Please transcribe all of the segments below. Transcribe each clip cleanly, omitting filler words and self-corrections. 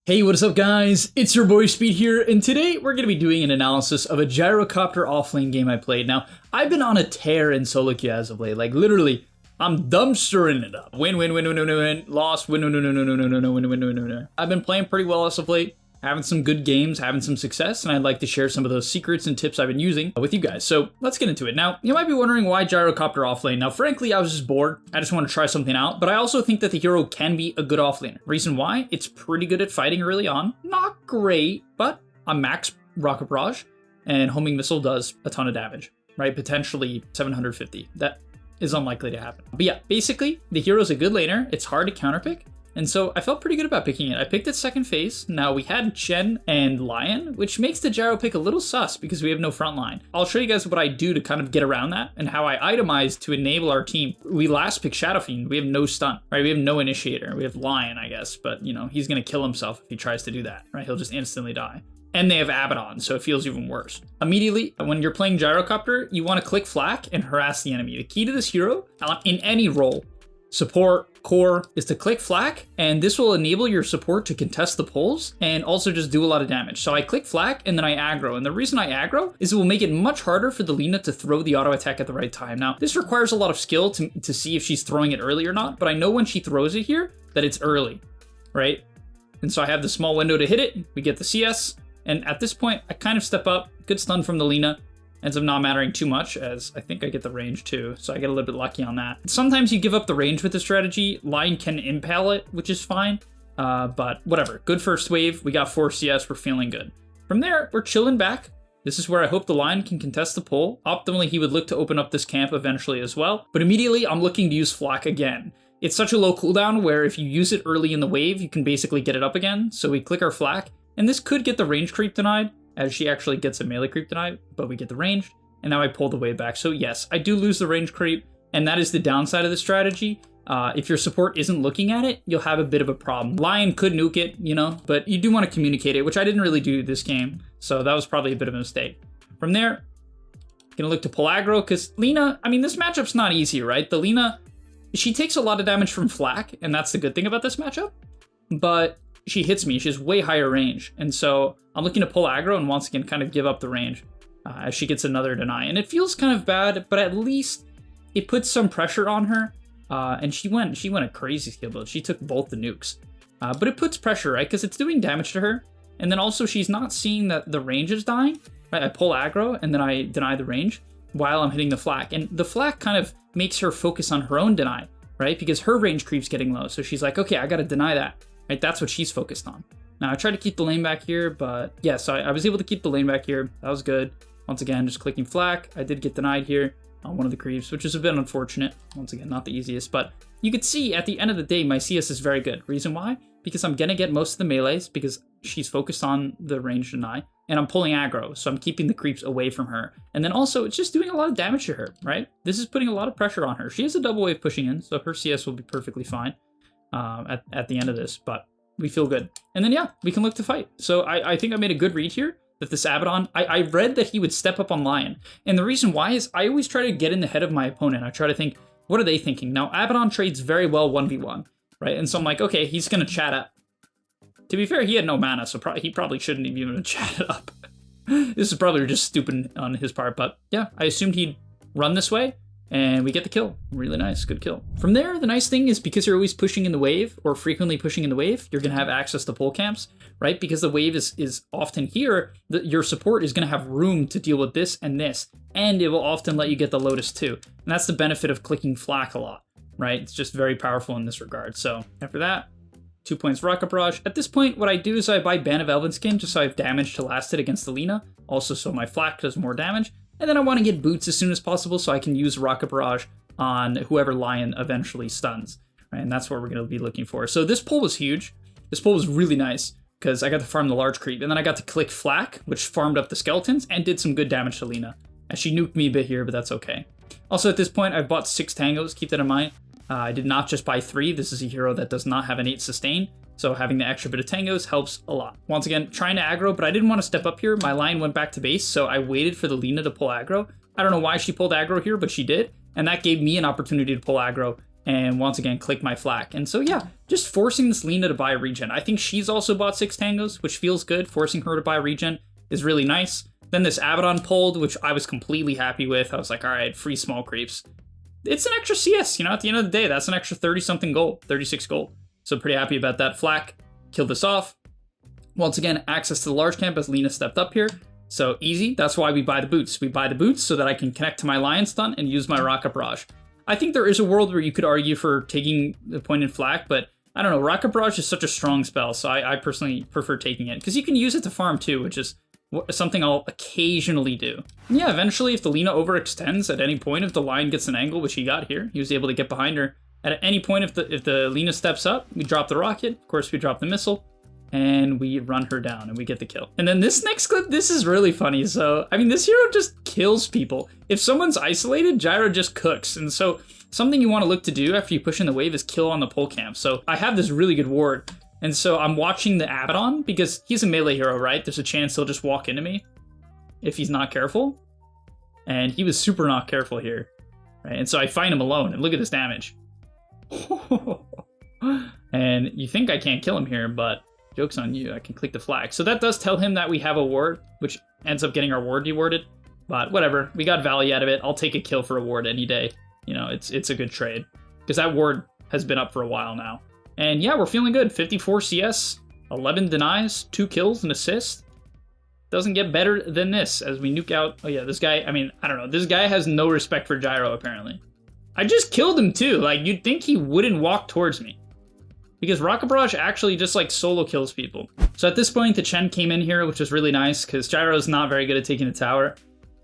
Hey, what is up guys? It's your boy Speed here, and today we're going to be doing an analysis of a Gyrocopter offlane game I played. Now, I've been on a tear in solo queue as of late, like literally, I'm dumpstering it up. Win, lost, win, win. I've been playing pretty well as of late, having some good games, having some success, and I'd like to share some of those secrets and tips I've been using with you guys. So let's get into it. Now, you might be wondering why Gyrocopter offlane. Now, frankly, I was just bored. I just want to try something out, but I also think that the hero can be a good offlaner. Reason why? It's pretty good at fighting early on. Not great, but a max rocket barrage and homing missile does a ton of damage, right? Potentially 750. That is unlikely to happen. But yeah, basically, the hero's a good laner. It's hard to counterpick. And so I felt pretty good about picking it. I picked it second phase. Now we had Chen and Lion, which makes the Gyro pick a little sus because we have no front line. I'll show you guys what I do to kind of get around that and how I itemize to enable our team. We last picked Shadow Fiend. We have no stun, right? We have no initiator. We have Lion, I guess, but you know, he's gonna kill himself if he tries to do that, right? He'll just instantly die. And they have Abaddon, so it feels even worse. Immediately, when you're playing Gyrocopter, you wanna click flak and harass the enemy. The key to this hero, in any role, support, core, is to click flak, and this will enable your support to contest the pulls and also just do a lot of damage. So I click flak and then I aggro, and the reason I aggro is it will make it much harder for the Lina to throw the auto attack at the right time. Now, this requires a lot of skill to see if she's throwing it early or not, but I know when she throws it here that it's early, right? And so I have the small window to hit it, we get the CS, and at this point, I kind of step up, good stun from the Lina. Ends up not mattering too much, as I think I get the range too, so I get a little bit lucky on that. Sometimes you give up the range with the strategy. Lion can impale it, which is fine, but whatever. Good first wave, we got 4 CS, we're feeling good. From there, we're chilling back. This is where I hope the Lion can contest the pull. Optimally, he would look to open up this camp eventually as well, but immediately I'm looking to use flak again. It's such a low cooldown where if you use it early in the wave, you can basically get it up again, so we click our flak, and this could get the range creep denied, as she actually gets a melee creep tonight, but we get the range, and now I pull the wave back. So yes, I do lose the range creep, and that is the downside of the strategy. If your support isn't looking at it, you'll have a bit of a problem. Lion could nuke it, you know, but you do want to communicate it, which I didn't really do this game, so that was probably a bit of a mistake. From there, gonna look to pull aggro, because Lina, I mean, this matchup's not easy, right? The Lina, she takes a lot of damage from flak, and that's the good thing about this matchup, but she hits me, she has way higher range, and so I'm looking to pull aggro and once again kind of give up the range as she gets another deny. And it feels kind of bad, but at least it puts some pressure on her, and she went a crazy skill build. She took both the nukes, but it puts pressure, right? Because it's doing damage to her, and then also she's not seeing that the range is dying, right? I pull aggro and then I deny the range while I'm hitting the flak, and the flak kind of makes her focus on her own deny, right? Because her range creep's getting low, so she's like, okay, I gotta deny that. Right, that's what she's focused on. Now, I tried to keep the lane back here, but yeah, so I was able to keep the lane back here. That was good. Once again, just clicking flak. I did get denied here on one of the creeps, which is a bit unfortunate. Once again, not the easiest, but you could see at the end of the day, my CS is very good. Reason why? Because I'm gonna get most of the melees because she's focused on the range deny, and I'm pulling aggro, so I'm keeping the creeps away from her. And then also, it's just doing a lot of damage to her, right? This is putting a lot of pressure on her. She has a double wave pushing in, so her CS will be perfectly fine. At the end of this, but we feel good. And then yeah, we can look to fight. So I think I made a good read here that this Abaddon, I read that he would step up on Lion. And the reason why is I always try to get in the head of my opponent. I try to think, what are they thinking? Now Abaddon trades very well 1v1, right? And so I'm like, okay, he's gonna chat up. To be fair, he had no mana, so he probably shouldn't have even chatted up. This is probably just stupid on his part, but yeah, I assumed he'd run this way. And we get the kill. Really nice, good kill. From there, the nice thing is because you're always pushing in the wave, or frequently pushing in the wave, you're gonna have access to pull camps, right? Because the wave is often here, your support is gonna have room to deal with this, and it will often let you get the Lotus too. And that's the benefit of clicking flak a lot, right? It's just very powerful in this regard. So after that, 2 points rocket barrage. At this point, what I do is I buy Band of Elven Skin just so I have damage to last it against the Lina, also so my flak does more damage. And then I want to get boots as soon as possible so I can use Rocket Barrage on whoever Lion eventually stuns. Right? And that's what we're going to be looking for. So this pull was huge. This pull was really nice because I got to farm the large creep. And then I got to click flak, which farmed up the skeletons and did some good damage to Lina. And she nuked me a bit here, but that's okay. Also at this point, I've bought 6 tangos. Keep that in mind. I did not just buy 3. This is a hero that does not have an 8 sustain. So having the extra bit of tangos helps a lot. Once again, trying to aggro, but I didn't want to step up here. My line went back to base, so I waited for the Lina to pull aggro. I don't know why she pulled aggro here, but she did. And that gave me an opportunity to pull aggro and once again click my flak. And so yeah, just forcing this Lina to buy regen. I think she's also bought 6 tangos, which feels good. Forcing her to buy regen is really nice. Then this Abaddon pulled, which I was completely happy with. I was like, all right, free small creeps. It's an extra CS, you know, at the end of the day, that's an extra 30-something gold, 36 gold. So pretty happy about that. Flak, kill this off. Once again, access to the large camp as Lina stepped up here. So easy, that's why we buy the boots. We buy the boots so that I can connect to my Lion Stun and use my Rocket Barrage. I think there is a world where you could argue for taking the pointed flak, but I don't know, Rocket Barrage is such a strong spell, so I personally prefer taking it. Because you can use it to farm too, which is something I'll occasionally do. And yeah, eventually if the Lina overextends at any point, if the Lion gets an angle, which he got here, he was able to get behind her. At any point, if the Lina steps up, we drop the rocket, of course we drop the missile, and we run her down and we get the kill. And then this next clip, this is really funny. So, I mean, this hero just kills people. If someone's isolated, Gyro just cooks. And so something you want to look to do after you push in the wave is kill on the pole camp. So I have this really good ward. And so I'm watching the Abaddon because he's a melee hero, right? There's a chance he'll just walk into me if he's not careful. And he was super not careful here, right? And so I find him alone and look at this damage. And you think I can't kill him here, but joke's on you, I can click the flag. So that does tell him that we have a ward, which ends up getting our ward dewarded. But whatever, we got value out of it. I'll take a kill for a ward any day. You know, it's a good trade. Because that ward has been up for a while now. And yeah, we're feeling good. 54 CS, 11 denies, 2 kills, and assist. Doesn't get better than this as we nuke out. Oh yeah, this guy, I mean, I don't know. This guy has no respect for Gyro, apparently. I just killed him too. Like, you'd think he wouldn't walk towards me. Because Rocket Barrage actually just like solo kills people. So at this point, the Chen came in here, which was really nice because Gyro's not very good at taking the tower.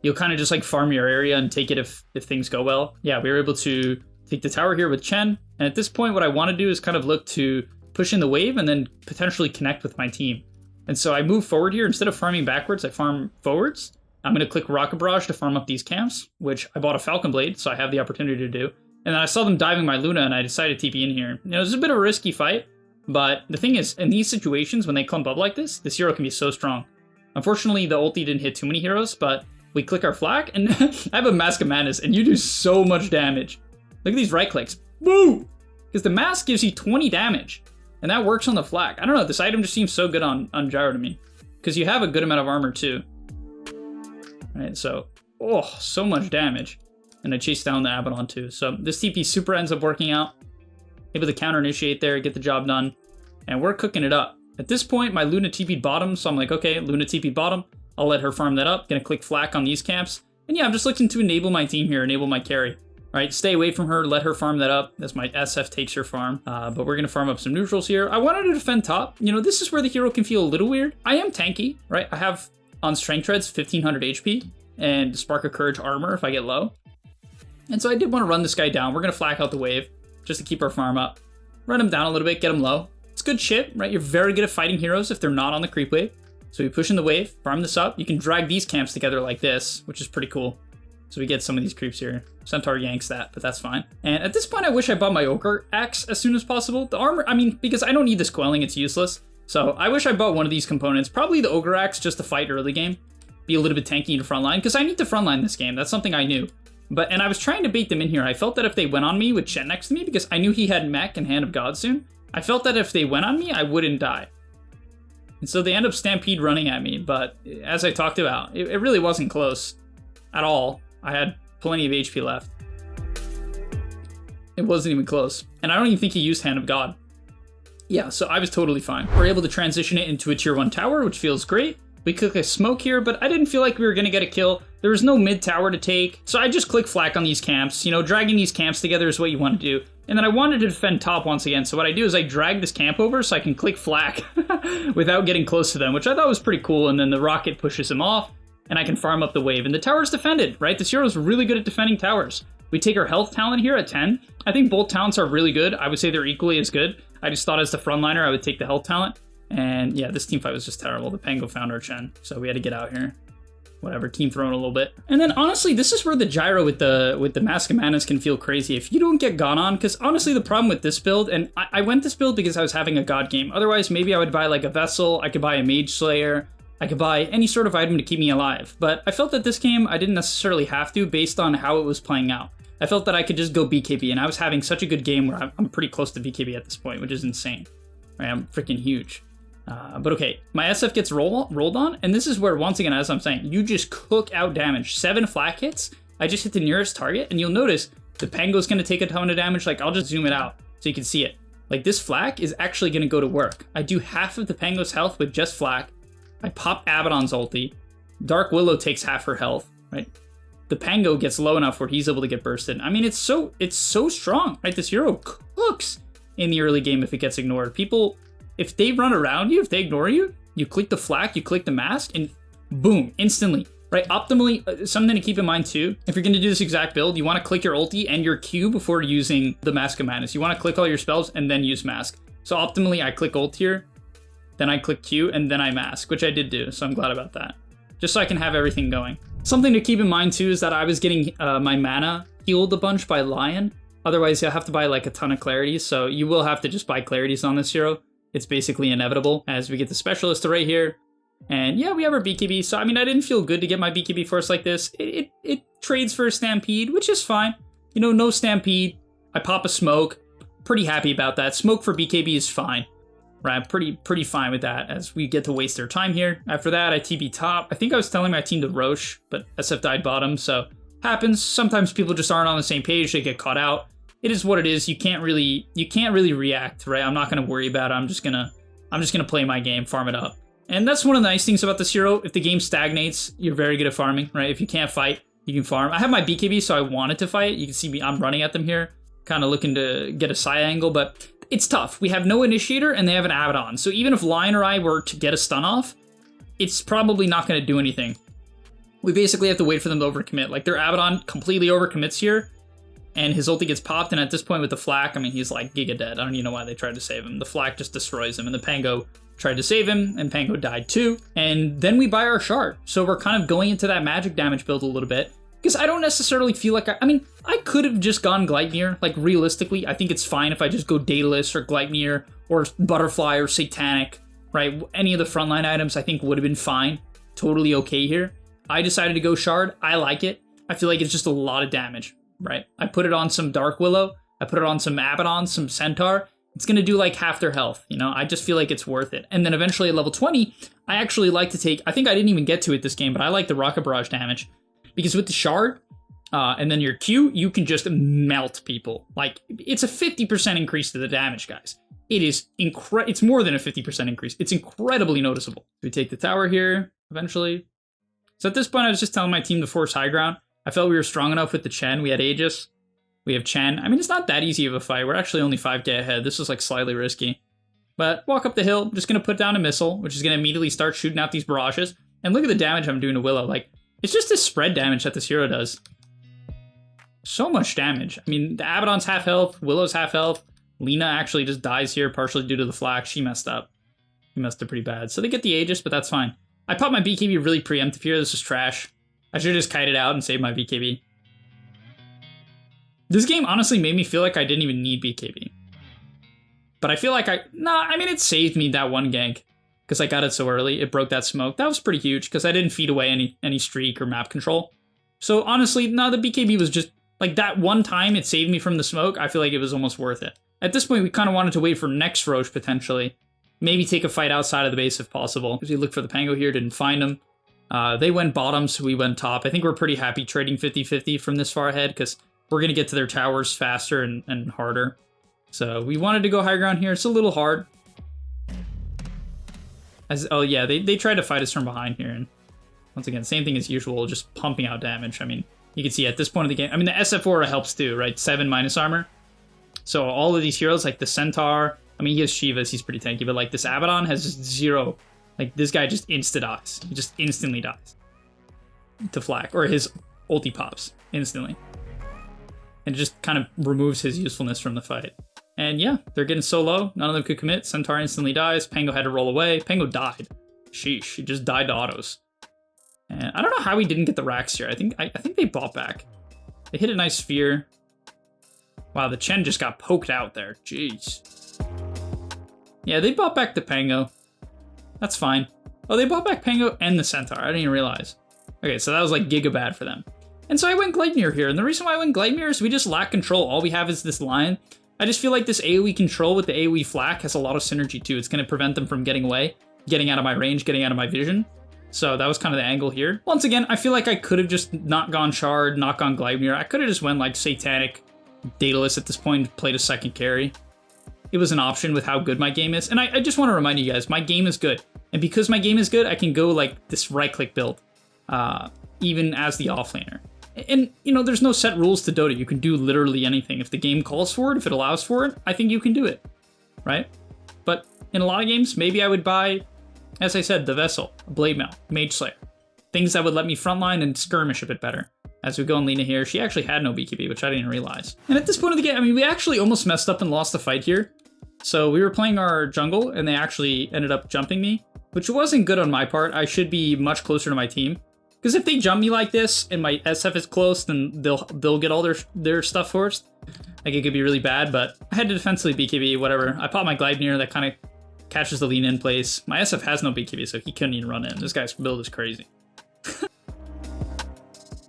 You'll kind of just like farm your area and take it if things go well. Yeah, we were able to take the tower here with Chen. And at this point, what I want to do is kind of look to push in the wave and then potentially connect with my team. And so I move forward here. Instead of farming backwards, I farm forwards. I'm going to click Rocket Barrage to farm up these camps, which I bought a Falcon Blade, so I have the opportunity to do. And then I saw them diving my Luna, and I decided to TP in here. You know, it was a bit of a risky fight, but the thing is, in these situations, when they clump up like this hero can be so strong. Unfortunately, the ulti didn't hit too many heroes, but we click our flag, and I have a Mask of Madness, and you do so much damage. Look at these right clicks. Boo! Because the mask gives you 20 damage, and that works on the flag. I don't know, this item just seems so good on Gyro to me. Because you have a good amount of armor, too. Right, so, oh, so much damage. And I chased down the Abaddon too. So this TP super ends up working out. Able to counter initiate there, get the job done. And we're cooking it up. At this point, my Luna TP'd bottom, so I'm like, okay, Luna TP'd bottom. I'll let her farm that up. Gonna click flak on these camps. And yeah, I'm just looking to enable my team here, enable my carry. All right, stay away from her, let her farm that up. That's my SF takes her farm. But we're gonna farm up some neutrals here. I wanted to defend top. You know, this is where the hero can feel a little weird. I am tanky, right? I have on strength treads 1500 HP and Spark of Courage armor if I get low. And so I did want to run this guy down. We're going to flak out the wave just to keep our farm up. Run him down a little bit, get him low. It's good shit, right? You're very good at fighting heroes if they're not on the creep wave. So we push in the wave, farm this up. You can drag these camps together like this, which is pretty cool. So we get some of these creeps here. Centaur yanks that, but that's fine. And at this point, I wish I bought my Ogre Axe as soon as possible. The armor, I mean, because I don't need this quelling, it's useless. So I wish I bought one of these components. Probably the Ogre Axe just to fight early game. Be a little bit tanky to frontline, because I need to frontline this game. That's something I knew. And I was trying to bait them in here. I felt that if they went on me with Chen next to me, because I knew he had Mech and Hand of God soon, I felt that if they went on me, I wouldn't die. And so they end up Stampede running at me, but as I talked about, it really wasn't close at all. I had plenty of HP left. It wasn't even close. And I don't even think he used Hand of God. Yeah, so I was totally fine. We're able to transition it into a tier 1 tower, which feels great. We click a smoke here, but I didn't feel like we were going to get a kill. There was no mid tower to take, so I just click flak on these camps. You know, dragging these camps together is what you want to do. And then I wanted to defend top once again, so what I do is I drag this camp over so I can click flak without getting close to them, which I thought was pretty cool. And then the rocket pushes him off, and I can farm up the wave. And the tower's defended, right? This hero's really good at defending towers. We take our health talent here at 10. I think both talents are really good. I would say they're equally as good. I just thought as the frontliner, I would take the health talent. And yeah, this team fight was just terrible. The Pango found our Chen, so we had to get out here. Whatever, team thrown a little bit. And then honestly, this is where the Gyro with the Mask of Madness can feel crazy. If you don't get gone on, because honestly, the problem with this build, and I went this build because I was having a God game. Otherwise, maybe I would buy like a Vessel, I could buy a Mage Slayer, I could buy any sort of item to keep me alive. But I felt that this game, I didn't necessarily have to based on how it was playing out. I felt that I could just go BKB, and I was having such a good game where I'm pretty close to BKB at this point, which is insane. Right, I'm freaking huge. But okay, my SF gets rolled on, and this is where, once again, as I'm saying, you just cook out damage. 7 flak hits, I just hit the nearest target, and you'll notice the Pango's gonna take a ton of damage. Like, I'll just zoom it out so you can see it. Like, this flak is actually gonna go to work. I do half of the Pango's health with just flak. I pop Abaddon's ulti. Dark Willow takes half her health, right? The Pango gets low enough where he's able to get bursted. I mean, it's so strong, right? This hero cooks in the early game if it gets ignored. People, if they run around you, if they ignore you, you click the flak, you click the mask, and boom, instantly, right? Optimally, something to keep in mind too, if you're gonna do this exact build, you wanna click your ulti and your Q before using the Mask of Madness. You wanna click all your spells and then use mask. So optimally, I click ult here, then I click Q, and then I mask, which I did do, so I'm glad about that. Just so I can have everything going. Something to keep in mind too is that I was getting my mana healed a bunch by Lion. Otherwise, you'll have to buy like a ton of clarities, so you will have to just buy clarities on this hero. It's basically inevitable as we get the specialist right here. And yeah, we have our BKB, so I mean, I didn't feel good to get my BKB first like this. It trades for a Stampede, which is fine. You know, no Stampede. I pop a Smoke. Pretty happy about that. Smoke for BKB is fine. Right, I'm pretty fine with that as we get to waste their time here. After that, I TP top. I think I was telling my team to Roche, but SF died bottom, so happens. Sometimes people just aren't on the same page, they get caught out. It is what it is. You can't really react, right? I'm not gonna worry about it. I'm just gonna play my game, farm it up. And that's one of the nice things about this hero. If the game stagnates, you're very good at farming, right? If you can't fight, you can farm. I have my BKB, so I wanted to fight. You can see me, I'm running at them here, kind of looking to get a side angle, but it's tough. We have no initiator and they have an Abaddon. So even if Lion or I were to get a stun off, it's probably not going to do anything. We basically have to wait for them to overcommit. Like, their Abaddon completely overcommits here, and his ulti gets popped, and at this point with the flak, I mean, he's like giga dead. I don't even know why they tried to save him. The flak just destroys him, and the Pango tried to save him, and Pango died too. And then we buy our shard. So we're kind of going into that magic damage build a little bit, because I don't necessarily feel like I mean, I could have just gone Gleipnir. Like, realistically, I think it's fine if I just go Daedalus or Gleipnir or Butterfly or Satanic, right? Any of the frontline items I think would have been fine. Totally okay here. I decided to go Shard. I like it. I feel like it's just a lot of damage, right? I put it on some Dark Willow. I put it on some Abaddon, some Centaur. It's going to do like half their health, you know? I just feel like it's worth it. And then eventually at level 20, I actually like to take, I think I didn't even get to it this game, but I like the Rocket Barrage damage. Because with the shard, and then your Q, you can just melt people. Like, it's a 50% increase to the damage, guys. It is it's more than a 50% increase. It's incredibly noticeable. We take the tower here, eventually. So at this point, I was just telling my team to force high ground. I felt we were strong enough with the Chen. We had Aegis. We have Chen. I mean, it's not that easy of a fight. We're actually only 5k ahead. This is, like, slightly risky. But walk up the hill. I'm just going to put down a missile, which is going to immediately start shooting out these barrages. And look at the damage I'm doing to Willow. Like, it's just this spread damage that this hero does. So much damage. I mean, the Abaddon's half health, Willow's half health. Lina actually just dies here, partially due to the flak. She messed up. She messed up pretty bad. So they get the Aegis, but that's fine. I popped my BKB really preemptive here. This is trash. I should have just kited out and saved my BKB. This game honestly made me feel like I didn't even need BKB. But I feel like I mean, it saved me that one gank. Because I got it so early, it broke that smoke. That was pretty huge, because I didn't feed away any streak or map control. So honestly, no, the BKB was just, like, that one time it saved me from the smoke, I feel like it was almost worth it. At this point, we kind of wanted to wait for next Roche, potentially. Maybe take a fight outside of the base if possible. Because we looked for the Pango here, didn't find him. They went bottom, so we went top. I think we're pretty happy trading 50-50 from this far ahead, because we're going to get to their towers faster and harder. So we wanted to go high ground here. It's a little hard. Oh yeah, they tried to fight us from behind here, and once again, same thing as usual, just pumping out damage. I mean, you can see at this point of the game, I mean, the SF aura helps too, right? 7 minus armor. So all of these heroes, like the Centaur, I mean, he has Shivas, he's pretty tanky, but like this Abaddon has just 0. Like, this guy just insta-dies. He just instantly dies to flak, or his ulti pops instantly. And it just kind of removes his usefulness from the fight. And yeah, they're getting so low, none of them could commit. Centaur instantly dies. Pango had to roll away. Pango died. Sheesh, he just died to autos. And I don't know how he didn't get the racks here. I think they bought back. They hit a nice sphere. Wow, the Chen just got poked out there. Jeez. Yeah, they bought back the Pango. That's fine. Oh, they bought back Pango and the Centaur. I didn't even realize. Okay, so that was like giga bad for them. And so I went Gleipnir here, and the reason why I went Gleipnir is we just lack control. All we have is this lion. I just feel like this AoE control with the AoE flak has a lot of synergy too. It's going to prevent them from getting away, getting out of my range, getting out of my vision. So that was kind of the angle here. Once again, I feel like I could have just not gone Shard, not gone Gleipnir. I could have just went like Satanic, Daedalus at this point, played a second carry. It was an option with how good my game is. And I just want to remind you guys, my game is good. And because my game is good, I can go like this right-click build, even as the offlaner. And, you know, there's no set rules to Dota. You can do literally anything. If the game calls for it, if it allows for it, I think you can do it, right? But in a lot of games, maybe I would buy, as I said, the Vessel, Blade Mail, Mage Slayer. Things that would let me frontline and skirmish a bit better. As we go on Lina here, she actually had no BKB, which I didn't realize. And at this point of the game, I mean, we actually almost messed up and lost the fight here. So we were playing our jungle, and they actually ended up jumping me, which wasn't good on my part. I should be much closer to my team. Because if they jump me like this and my SF is close, then they'll get all their stuff first. Like, it could be really bad, but I had to defensively BKB, whatever. I popped my Gleipnir, that kind of catches the lean in place. My SF has no BKB, so he couldn't even run in. This guy's build is crazy.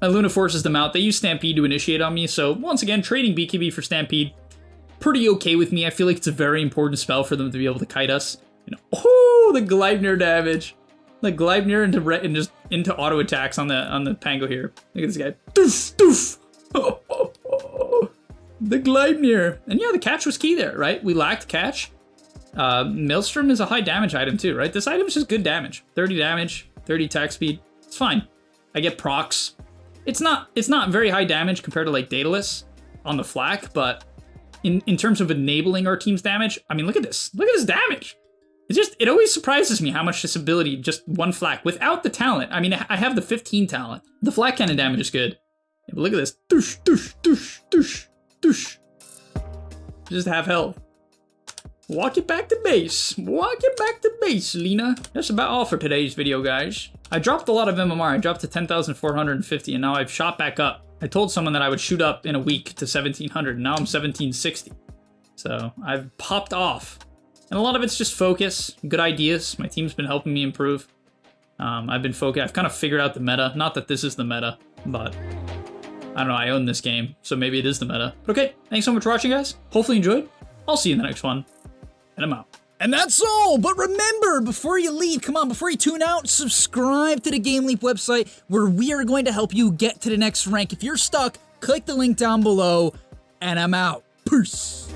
My Luna forces them out. They use Stampede to initiate on me, so once again, trading BKB for Stampede, pretty okay with me. I feel like it's a very important spell for them to be able to kite us. You know, oh, the Gleipnir damage. Like Gleipnir into auto attacks on the Pango here. Look at this guy. Doof, doof. Oh, oh, oh. The Gleipnir. And yeah, the catch was key there, right? We lacked catch. Maelstrom is a high damage item too, right? This item is just good damage. 30 damage, 30 attack speed. It's fine. I get procs. It's not very high damage compared to like Daedalus on the flak, but in terms of enabling our team's damage, I mean, look at this. Look at this damage. It always surprises me how much this ability, just one flak, without the talent. I mean, I have the 15 talent. The flak cannon damage is good. Yeah, but look at this. Doosh, doosh, doosh, doosh, doosh. Just half health. Walk it back to base. Walk it back to base, Lina. That's about all for today's video, guys. I dropped a lot of MMR. I dropped to 10,450, and now I've shot back up. I told someone that I would shoot up in a week to 1,700, and now I'm 1,760. So I've popped off. And a lot of it's just focus, good ideas. My team's been helping me improve. I've been focused. I've kind of figured out the meta. Not that this is the meta, but I don't know. I own this game, so maybe it is the meta. But okay, thanks so much for watching, guys. Hopefully you enjoyed. I'll see you in the next one, and I'm out. And that's all, but remember, before you leave, come on, before you tune out, subscribe to the Game Leap website, where we are going to help you get to the next rank. If you're stuck, click the link down below, and I'm out. Peace.